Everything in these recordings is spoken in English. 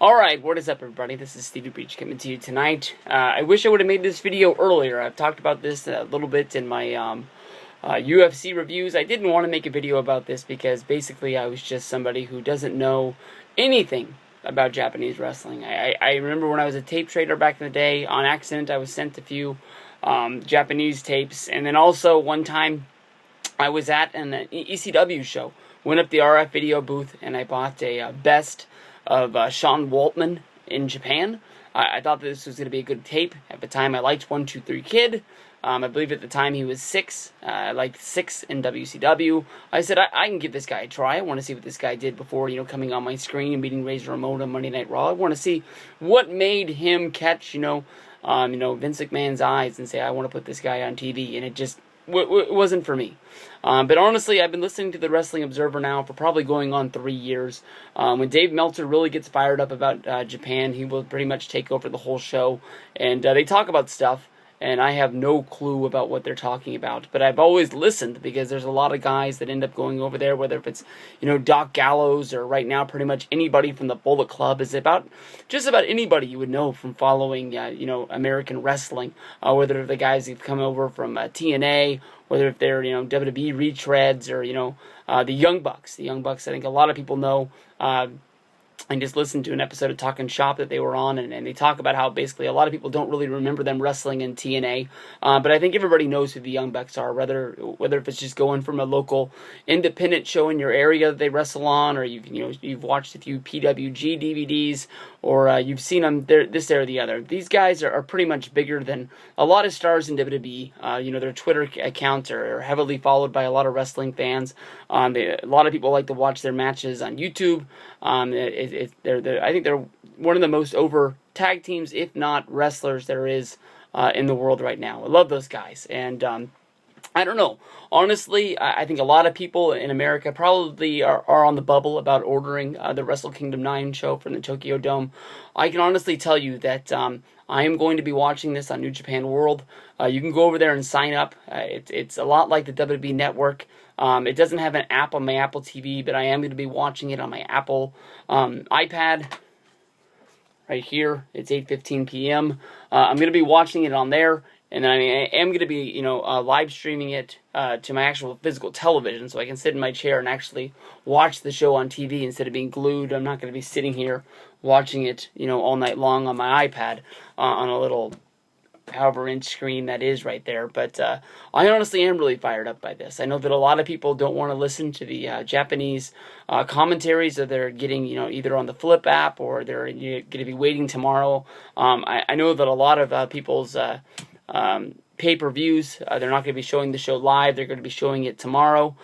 Alright, what is up everybody? This is Stevie Breach coming to you tonight. I wish I would have made this video earlier. I've talked about this a little bit in my UFC reviews. I didn't want to make a video about this because basically I was just somebody who doesn't know anything about Japanese wrestling. I remember when I was a tape trader back in the day, on accident I was sent a few Japanese tapes, and then also one time I was at an ECW show. Went up the RF video booth and I bought a best of Sean Waltman in Japan. I thought this was going to be a good tape. At the time, I liked 1-2-3 Kid. I believe at the time he was 6. I liked 6 in WCW. I said, I can give this guy a try. I want to see what this guy did before, coming on my screen and beating Razor Ramon on Monday Night Raw. I want to see what made him catch, Vince McMahon's eyes and say, I want to put this guy on TV. And it just it wasn't for me. But honestly, I've been listening to the Wrestling Observer now for probably going on 3 years. When Dave Meltzer really gets fired up about Japan, he will pretty much take over the whole show. And they talk about stuff, and I have no clue about what they're talking about. But I've always listened because there's a lot of guys that end up going over there, whether if it's, Doc Gallows or right now pretty much anybody from the Bullet Club. Is just about anybody you would know from following, American wrestling. Whether the guys who've come over from TNA, whether if they're, WWE retreads or, the Young Bucks. The Young Bucks, I think a lot of people know. I just listened to an episode of Talkin' Shop that they were on, and they talk about how basically a lot of people don't really remember them wrestling in TNA, but I think everybody knows who the Young Bucks are, whether if it's just going from a local independent show in your area that they wrestle on, or you've watched a few PWG DVDs, or you've seen them this or the other. These guys are pretty much bigger than a lot of stars in WWE. Their Twitter accounts are heavily followed by a lot of wrestling fans. A lot of people like to watch their matches on YouTube. I think they're one of the most over tag teams, if not wrestlers, there is in the world right now. I love those guys, and I don't know. Honestly, I think a lot of people in America probably are on the bubble about ordering the Wrestle Kingdom 9 show from the Tokyo Dome. I can honestly tell you that I am going to be watching this on New Japan World. You can go over there and sign up. It's a lot like the WWE Network. It doesn't have an app on my Apple TV, but I am going to be watching it on my Apple iPad. Right here, it's 8:15 p.m. I'm going to be watching it on there. And then I am going to be, live streaming it to my actual physical television, so I can sit in my chair and actually watch the show on TV instead of being glued. I'm not going to be sitting here watching it, all night long on my iPad on a little however inch screen that is right there. But I honestly am really fired up by this. I know that a lot of people don't want to listen to the Japanese commentaries that they're getting, either on the Flip app or they're going to be waiting tomorrow. I know that a lot of people's pay-per-views, they're not going to be showing the show live. They're going to be showing it tomorrow.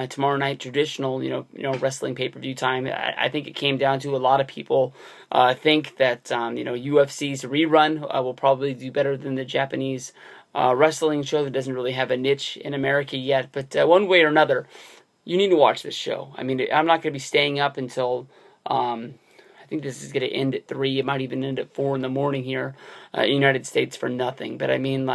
Tomorrow night, traditional, wrestling pay-per-view time. I think it came down to a lot of people think that, UFC's rerun will probably do better than the Japanese wrestling show that doesn't really have a niche in America yet. But one way or another, you need to watch this show. I mean, I'm not going to be staying up until I think this is going to end at 3. It might even end at 4 in the morning here in the United States for nothing. But I mean,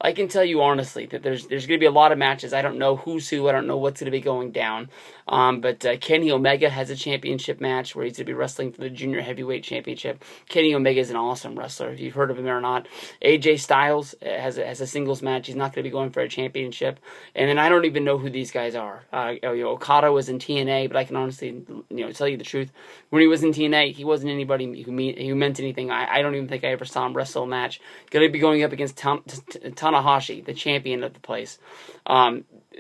I can tell you honestly that there's going to be a lot of matches. I don't know who's who. I don't know what's going to be going down. But Kenny Omega has a championship match where he's going to be wrestling for the Junior Heavyweight Championship. Kenny Omega is an awesome wrestler, if you've heard of him or not. AJ Styles has a singles match. He's not going to be going for a championship. And then I don't even know who these guys are. Okada was in TNA, but I can honestly tell you the truth. When he was in TNA, he wasn't anybody who meant anything. I don't even think I ever saw him wrestle a match. Going to be going up against Tanahashi, the champion of the place.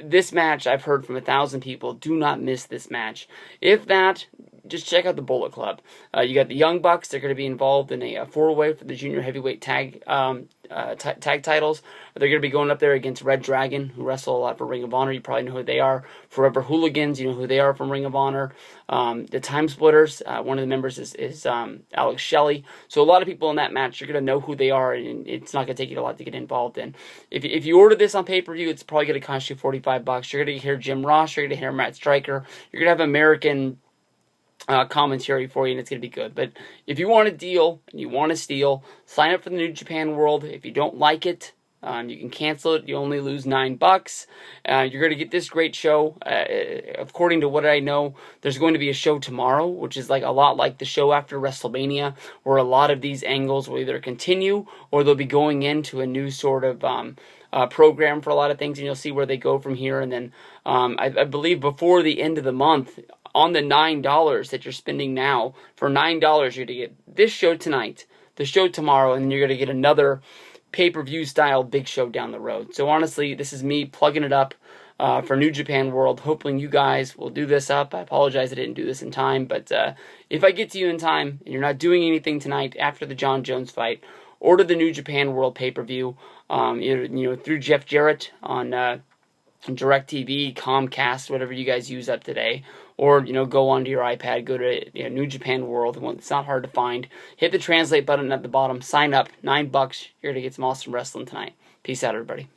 This match, I've heard from 1,000 people, do not miss this match. If that, just check out the Bullet Club. You got the Young Bucks. They're going to be involved in a 4-way for the Junior Heavyweight Tag titles. They're going to be going up there against Red Dragon, who wrestle a lot for Ring of Honor. You probably know who they are. Forever Hooligans, you know who they are from Ring of Honor. The Time Splitters, one of the members is Alex Shelley. So a lot of people in that match, you're going to know who they are, and it's not going to take you a lot to get involved in. If you order this on pay-per-view, it's probably going to cost you $45. You're going to hear Jim Ross, you're going to hear Matt Stryker. You're going to have American commentary for you, and it's going to be good. But if you want a deal and you want to steal, sign up for the New Japan World. If you don't like it, You can cancel it. You only lose $9. You're going to get this great show. According to what I know, there's going to be a show tomorrow, which is like a lot like the show after WrestleMania, where a lot of these angles will either continue or they'll be going into a new sort of program for a lot of things, and you'll see where they go from here. And then I believe before the end of the month, on the $9 that you're spending now, for $9 you're going to get this show tonight, the show tomorrow, and then you're going to get another pay-per-view style big show down the road. So honestly, this is me plugging it up for New Japan World, hoping you guys will do this up. I apologize I didn't do this in time, but if I get to you in time and you're not doing anything tonight after the John Jones fight, order the New Japan World pay-per-view through Jeff Jarrett on DirecTV, Comcast, whatever you guys use up today, or go onto your iPad, go to New Japan World, the one that's not hard to find. Hit the translate button at the bottom, sign up, $9. You're gonna get some awesome wrestling tonight. Peace out, everybody.